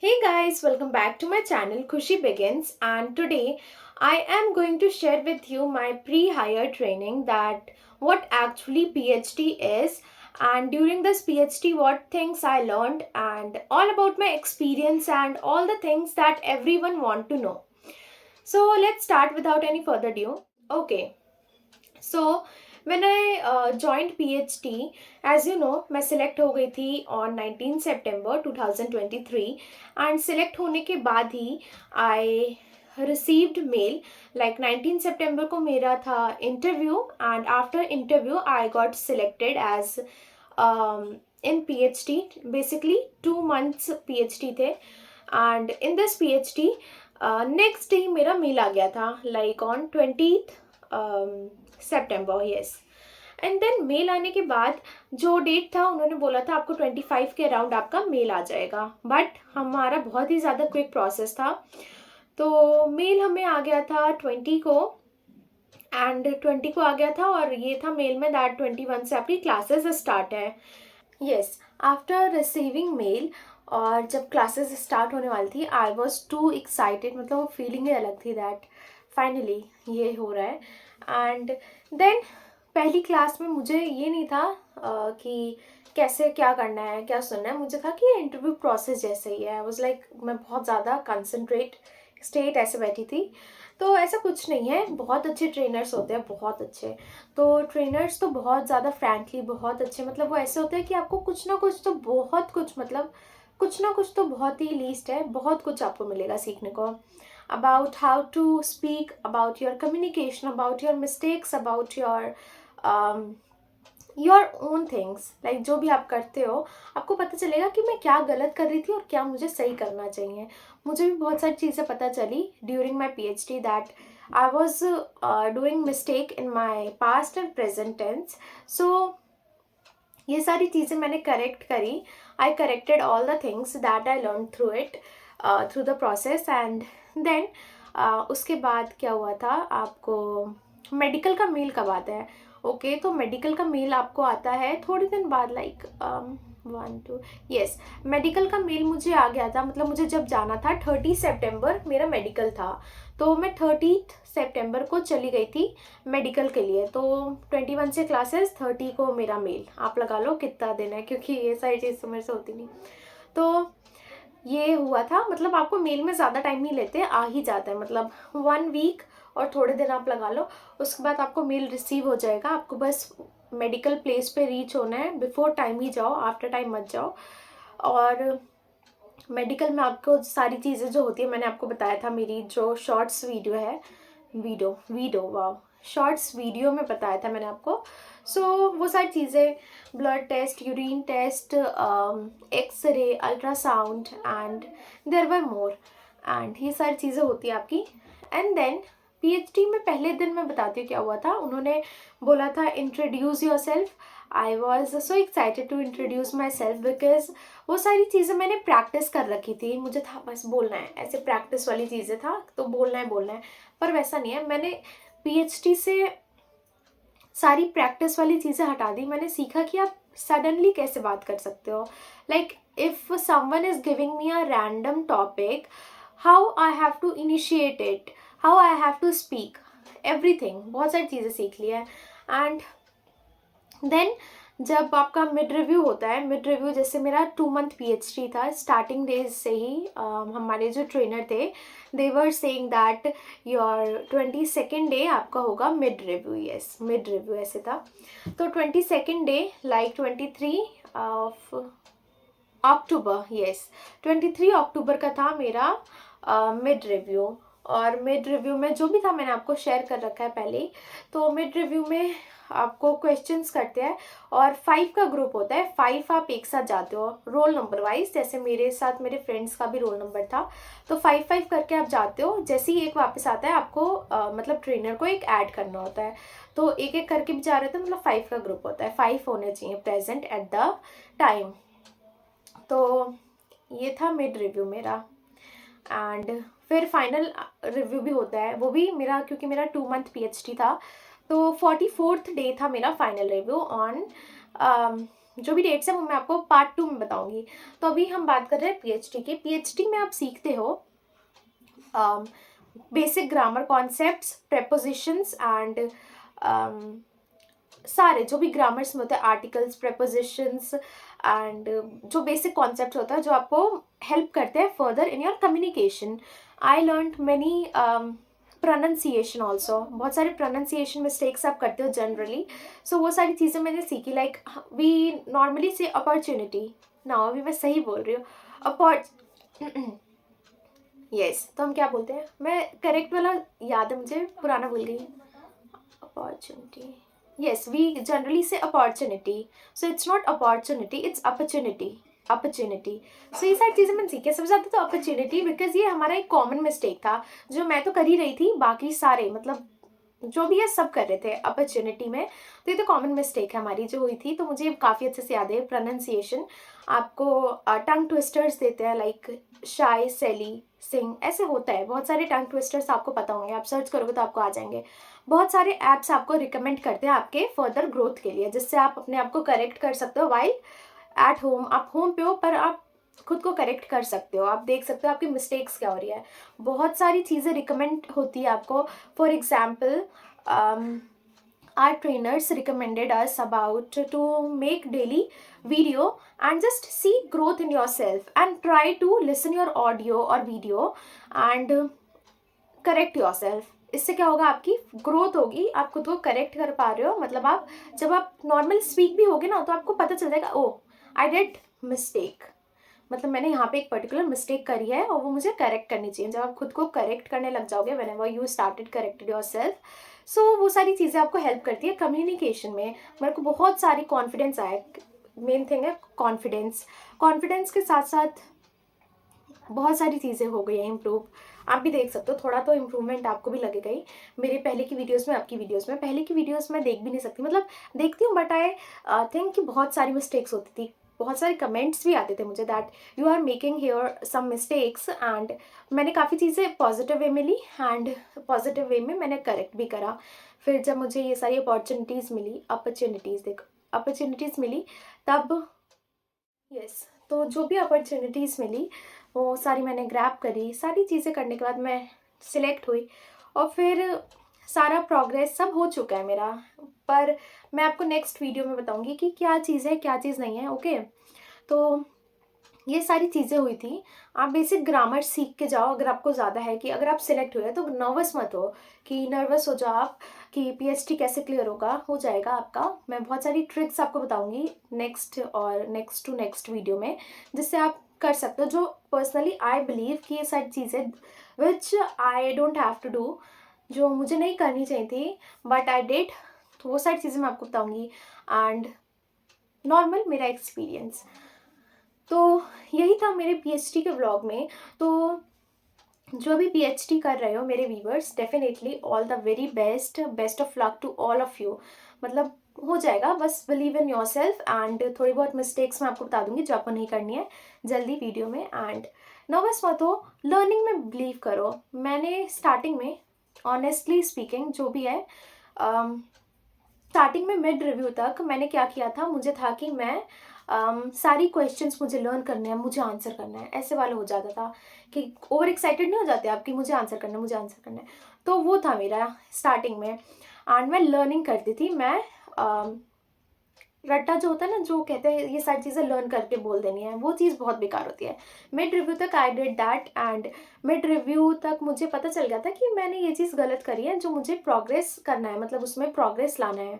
Hey guys, welcome back to my channel Khushi Begins, and today I am going to share with you my pre-hire training, that what actually PhD is, and during this PhD what things I learned, and all about my experience and all the things that everyone want to know. So let's start without any further ado. Okay, so when I joined PhD, as you know, मैं select हो गई थी on 19 September 2023, and select होने के बाद ही I received mail, like 19 September को मेरा था interview, and after interview I got selected as in PhD. Basically 2 months PhD थे, and in this PhD next day मेरा mail आ गया था, like on 20th सितंबर, यस. एंड देन मेल आने के बाद जो डेट था उन्होंने बोला था आपको 25 के अराउंड आपका मेल आ जाएगा, बट हमारा बहुत ही ज़्यादा क्विक प्रोसेस था. तो मेल हमें आ गया था 20 को, एंड 20 को आ गया था, और ये था मेल में दैट 21 से आपकी क्लासेस स्टार्ट है. यस, आफ्टर रिसीविंग मेल और जब क्लासेस स्टार्ट होने वाली थी, आई वॉज टू एक्साइटेड. मतलब वो फीलिंग ही अलग थी दैट फाइनली ये हो रहा है. एंड देन पहली क्लास में मुझे ये नहीं था कि कैसे क्या करना है, क्या सुनना है. मुझे था कि इंटरव्यू प्रोसेस जैसे ही है. आई वॉज लाइक, मैं बहुत ज़्यादा कंसनट्रेट स्टेट ऐसे बैठी थी. तो ऐसा कुछ नहीं है, बहुत अच्छे ट्रेनर्स होते हैं, बहुत अच्छे. तो ट्रेनर्स तो बहुत ज़्यादा फ्रैंकली बहुत अच्छे, मतलब वो ऐसे होते हैं कि आपको कुछ ना कुछ तो बहुत कुछ, मतलब कुछ ना कुछ तो बहुत ही लीस्ट है, बहुत कुछ आपको मिलेगा सीखने को. About how to speak, about your communication, about your mistakes, about your own things, like जो भी आप करते हो आपको पता चलेगा कि मैं क्या गलत कर रही थी और क्या मुझे सही करना चाहिए. मुझे भी बहुत सारी चीज़ें पता चली during my PhD, that I was doing mistake in my past and present tense. So ये सारी चीज़ें मैंने करेक्ट करी. I corrected all the things that I learn through it, through the process. And then उसके बाद क्या हुआ था, आपको मेडिकल का मेल कब आता है. ओके, तो मेडिकल का मेल आपको आता है थोड़े दिन बाद, लाइक 1 2, यस, मेडिकल का मेल मुझे आ गया था. मतलब मुझे जब जाना था 30 सितंबर मेरा मेडिकल था, तो मैं 30 सितंबर को चली गई थी मेडिकल के लिए. तो 21 से क्लासेस, 30 को मेरा मेल. आप लगा लो कितना दिन है, क्योंकि ये सारी चीज़ तो मेरे से होती नहीं. तो ये हुआ था. मतलब आपको मेल में ज़्यादा टाइम नहीं लेते, आ ही जाता है. मतलब 1 वीक और थोड़े दिन आप लगा लो, उसके बाद आपको मेल रिसीव हो जाएगा. आपको बस मेडिकल प्लेस पे रीच होना है. बिफोर टाइम ही जाओ, आफ्टर टाइम मत जाओ. और मेडिकल में आपको सारी चीज़ें जो होती है, मैंने आपको बताया था, मेरी जो शॉर्ट्स वीडियो है, वीडियो वाह, शॉर्ट्स वीडियो में बताया था मैंने आपको. सो वो सारी चीज़ें, blood test, urine test, x-ray, ultrasound, and there were more. And ये सारी चीज़ें होती है आपकी. एंड देन PhD में पहले दिन मैं बताती हूँ क्या हुआ था. उन्होंने बोला था introduce yourself. I was so excited to introduce myself, because वो सारी चीज़ें मैंने प्रैक्टिस कर रखी थी. मुझे था बस बोलना है, ऐसे प्रैक्टिस वाली चीज़ें था, तो बोलना है. पर वैसा नहीं है. मैंने PhD से सारी प्रैक्टिस वाली चीज़ें हटा दी. मैंने सीखा कि आप सडनली कैसे बात कर सकते हो. Like if someone is giving me a random topic, how I have to initiate it, how I have to speak, everything. बहुत सारी चीज़ें सीख ली है. एंड देन जब आपका मिड रिव्यू होता है, मिड रिव्यू जैसे मेरा 2 मंथ PhD था, स्टार्टिंग डेज से ही हमारे जो ट्रेनर थे, they were saying that your 22nd day आपका होगा mid review. Yes, mid review ऐसे था. तो 22nd day, like 23 of October, yes, 23 October का था मेरा मिड रिव्यू. और मिड रिव्यू में जो भी था मैंने आपको शेयर कर रखा है पहले ही. तो मिड रिव्यू में आपको क्वेश्चंस करते हैं, और 5 का ग्रुप होता है. 5 आप एक साथ जाते हो रोल नंबर वाइज. जैसे मेरे साथ मेरे फ्रेंड्स का भी रोल नंबर था, तो 5 करके आप जाते हो. जैसे ही एक वापस आता है आपको मतलब ट्रेनर को एक ऐड करना होता है. तो एक एक करके भी जा रहे थे. मतलब 5 का ग्रुप होता है, 5 होने चाहिए प्रेजेंट एट द टाइम. तो ये था मिड रिव्यू मेरा. एंड फिर फाइनल रिव्यू भी होता है. वो भी मेरा, क्योंकि मेरा 2 मंथ PhD था, तो 44th डे था मेरा फाइनल रिव्यू ऑन जो भी डेट्स है वो मैं आपको पार्ट 2 में बताऊंगी। तो अभी हम बात कर रहे हैं पीएचडी की। पीएचडी में आप सीखते हो basic grammar concepts, prepositions and सारे जो भी ग्रामर्स में होते हैं, आर्टिकल्स, प्रेपोजिशंस एंड जो बेसिक कॉन्सेप्ट होता है जो आपको हेल्प करते हैं further in your communication. I learn many pronunciation also, बहुत सारे प्रोनाउंसिएशन मिस्टेक्स आप करते हो जनरली, सो वो सारी चीज़ें मैंने सीखी। लाइक वी नॉर्मली से अपॉर्चुनिटी ना, अभी मैं सही बोल रही हूँ, अपॉर्च यस, तो हम क्या बोलते हैं, मैं करेक्ट वाला याद है मुझे, पुराना भूल गई। Opportunity, yes, we generally say opportunity, so it's not opportunity, it's opportunity. So ये सारी चीज़ें मैंने सीखी। सबसे ज़्यादा तो opportunity, बिकॉज ये हमारा एक कॉमन मिस्टेक था जो मैं तो कर ही रही थी, बाकी सारे मतलब जो भी है सब कर रहे थे अपॉर्चुनिटी में। तो ये तो कॉमन मिस्टेक है हमारी जो हुई थी, तो मुझे काफ़ी अच्छे से याद है। प्रोनाउंसिएशन आपको टंग ट्विस्टर्स देते हैं, लाइक शाय, सेली, सिंग, ऐसे होता है। बहुत सारे टंग ट्विस्टर्स आपको पता होंगे, आप सर्च करोगे तो आपको आ जाएंगे। बहुत सारे ऐप्स आपको रिकमेंड करते हैं आपके फर्दर ग्रोथ के लिए, जिससे आप अपने आप को करेक्ट कर सकते हो वाइल एट होम। आप होम पे हो पर आप खुद को करेक्ट कर सकते हो, आप देख सकते हो आपकी मिस्टेक्स क्या हो रही है। बहुत सारी चीज़ें रिकमेंड होती है आपको। For example our trainers recommended us about to make daily video and just see growth in yourself and try to listen your audio or video and correct your self. इससे क्या होगा, आपकी ग्रोथ होगी, आप खुद को करेक्ट कर पा रहे हो। मतलब आप जब आप नॉर्मल स्पीक भी होगे ना, तो आपको पता चल जाएगा, ओ आई डिड मिस्टेक, मतलब मैंने यहाँ पे एक पर्टिकुलर मिस्टेक करी है और वो मुझे करेक्ट करनी चाहिए। जब आप खुद को करेक्ट करने लग जाओगे, whenever you started corrected yourself, so वो सारी चीज़ें आपको हेल्प करती है कम्युनिकेशन में। मेरे को बहुत सारी कॉन्फिडेंस आया, मेन थिंग है कॉन्फिडेंस। कॉन्फिडेंस के साथ साथ बहुत सारी चीज़ें हो गई हैं इम्प्रूव। आप भी देख सकते हो, थोड़ा तो इम्प्रूवमेंट आपको भी लगेगा ही। मेरे पहले की वीडियोस में, आपकी वीडियोस में, पहले की वीडियोस में देख भी नहीं सकती, मतलब देखती हूँ बट आई थिंक कि बहुत सारी मिस्टेक्स होती थी। बहुत सारे कमेंट्स भी आते थे मुझे that you are making here some mistakes, and मैंने काफ़ी चीज़ें पॉजिटिव वे में ली एंड पॉजिटिव वे में मैंने करेक्ट भी करा। फिर जब मुझे ये सारी अपॉर्चुनिटीज़ मिली तब यस, तो जो भी अपॉर्चुनिटीज़ मिली वो सारी मैंने ग्रैब करी। सारी चीज़ें करने के बाद मैं सिलेक्ट हुई और फिर सारा प्रोग्रेस सब हो चुका है मेरा। पर मैं आपको नेक्स्ट वीडियो में बताऊंगी कि क्या चीज़ है क्या चीज़ नहीं है। ओके, तो ये सारी चीज़ें हुई थी। आप बेसिक ग्रामर सीख के जाओ। अगर आपको ज़्यादा है कि अगर आप सिलेक्ट हुए तो नर्वस मत हो कि नर्वस हो जाओ आप कि पीएचडी कैसे क्लियर होगा, हो जाएगा आपका। मैं बहुत सारी ट्रिक्स आपको बताऊंगी नेक्स्ट और नेक्स्ट टू नेक्स्ट वीडियो में, जिससे आप कर सकते हो। जो पर्सनली आई बिलीव कि ये सारी चीज़ें which I don't have to do, जो मुझे नहीं करनी चाहिए थी बट आई डिड, तो वो सारी चीज़ें मैं आपको बताऊंगी एंड नॉर्मल मेरा एक्सपीरियंस। तो यही था मेरे पीएचडी के व्लॉग में। तो जो भी पीएचडी कर रहे हो मेरे viewers, definitely all the very best, best of luck to all of you. मतलब हो जाएगा, बस believe in yourself and थोड़ी बहुत मिस्टेक्स मैं आपको बता दूंगी जो आपको नहीं करनी है जल्दी वीडियो में। एंड नर्वस मत हो, लर्निंग में बिलीव करो। मैंने स्टार्टिंग में ऑनेस्टली स्पीकिंग जो भी है स्टार्टिंग में मिड रिव्यू तक मैंने क्या किया था, मुझे था कि मैं सारी क्वेश्चंस मुझे लर्न करने हैं, मुझे आंसर करना है, ऐसे वाला हो जाता था कि ओवर एक्साइटेड नहीं हो जाते आप कि मुझे आंसर करना है, मुझे आंसर करना है। तो वो था मेरा स्टार्टिंग में एंड मैं लर्निंग करती थी। मैं रट्टा जो होता है ना, जो कहते हैं ये सारी चीज़ें लर्न करके बोल देनी है, वो चीज़ बहुत बेकार होती है। मिड रिव्यू तक I did that and mid review तक मुझे पता चल गया था कि मैंने ये चीज़ गलत करी है, जो मुझे प्रोग्रेस करना है, मतलब उसमें प्रोग्रेस लाना है।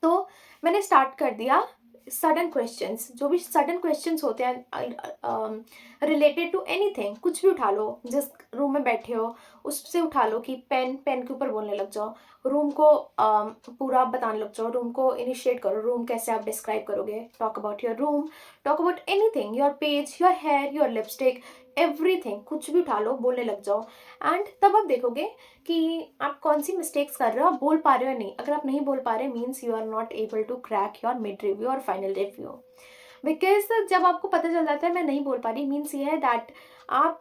तो मैंने स्टार्ट कर दिया सडन क्वेश्चंस, जो भी सडन क्वेश्चंस होते हैं रिलेटेड टू एनीथिंग, कुछ भी उठा लो, जिस रूम में बैठे हो उससे उठा लो कि पेन के ऊपर बोलने लग जाओ, रूम को पूरा बताने लग जाओ, रूम को इनिशिएट करो, रूम कैसे आप डिस्क्राइब करोगे, talk about your room, talk about anything, your page, your hair, your lipstick, everything, कुछ भी उठा लो, बोलने लग जाओ। एंड तब आप देखोगे कि आप कौन सी मिस्टेक्स कर रहे हो, आप बोल पा रहे हो नहीं। अगर आप नहीं बोल पा रहे means you are not able to crack your mid review और फाइनल रिव्यू। बिकॉज जब आपको पता चल जाता है मैं नहीं बोल पा रही, मीन्स ये है दैट आप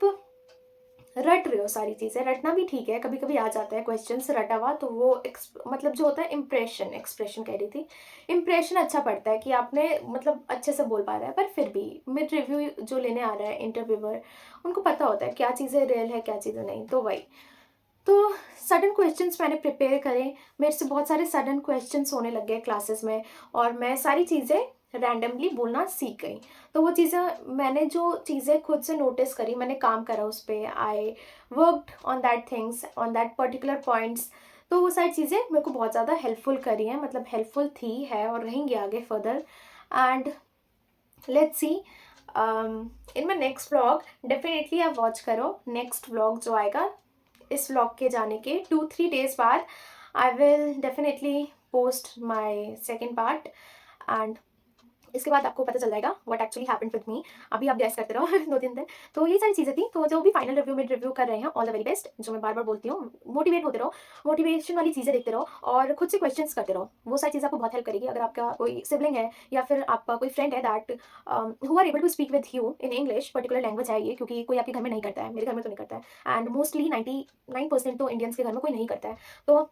रट रहे हो सारी चीज़ें, रटना भी ठीक है, कभी कभी आ जाता है क्वेश्चंस रटा हुआ, तो वो मतलब जो होता है इम्प्रेशन, एक्सप्रेशन कह रही थी, इम्प्रेशन अच्छा पड़ता है कि आपने मतलब अच्छे से बोल पा रहा है। पर फिर भी मिड रिव्यू जो लेने आ रहा है इंटरव्यूअर, उनको पता होता है क्या चीज़ें रियल है क्या चीज़ें नहीं। तो वही, तो सडन क्वेश्चंस मैंने प्रिपेयर करे, मेरे से बहुत सारे सडन क्वेश्चंस होने लग गए क्लासेस में, और मैं सारी चीज़ें रैंडमली बोलना सीख गई। तो वो चीज़ें, मैंने जो चीज़ें खुद से नोटिस करी, मैंने काम करा उस पर, I worked on that things, on that particular points. तो वो सारी चीज़ें मेरे को बहुत ज़्यादा हेल्पफुल करी हैं, मतलब हेल्पफुल थी, है और रहेंगी आगे further. And let's see in my next vlog, definitely आप वॉच करो नेक्स्ट व्लॉग जो आएगा इस व्लॉग के जाने के 2-3 days बाद। I will definitely post my second part, and इसके बाद आपको पता चल जाएगा what actually happened with me. अभी आप गैस करते रहो 2-3 दिन। तो ये सारी चीज़ें थी, तो जो भी फाइनल रिव्यू मिड रिव्यू कर रहे हैं, ऑल द वेरी बेस्ट। जो मैं बार बार बोलती हूँ, मोटिवेट होते रहो, मोटिवेशन वाली चीज़ें देखते रहो और खुद से क्वेश्चंस करते रहो। वो सारी चीज़ आपको बहुत हेल्प करेगी। अगर आपका कोई सिबलिंग है या फिर आपका कोई फ्रेंड है that who are able to speak with you in English, particular language है ये, क्योंकि कोई आपके घर में नहीं करता है, मेरे घर में तो नहीं करता है, एंड मोस्टली 99% तो इंडियंस के घर में कोई नहीं करता है। तो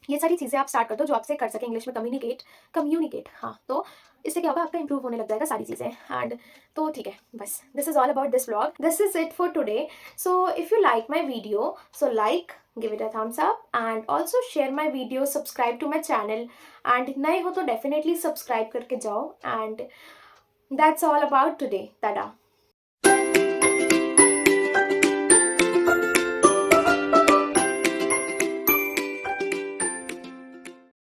ये सारी चीज़ें आप स्टार्ट कर दो जो आपसे कर सके इंग्लिश में कम्युनिकेट, कम्युनिकेट, हाँ। तो इससे क्या होगा, आपका इंप्रूव होने लग जाएगा सारी चीज़ें। एंड तो ठीक है, बस this is all about this vlog, this is it for today. So if you like my video, so like, give it a thumbs up, and also share my video, subscribe to my channel, and नए हो तो definitely subscribe करके जाओ। And that's all about today, tada।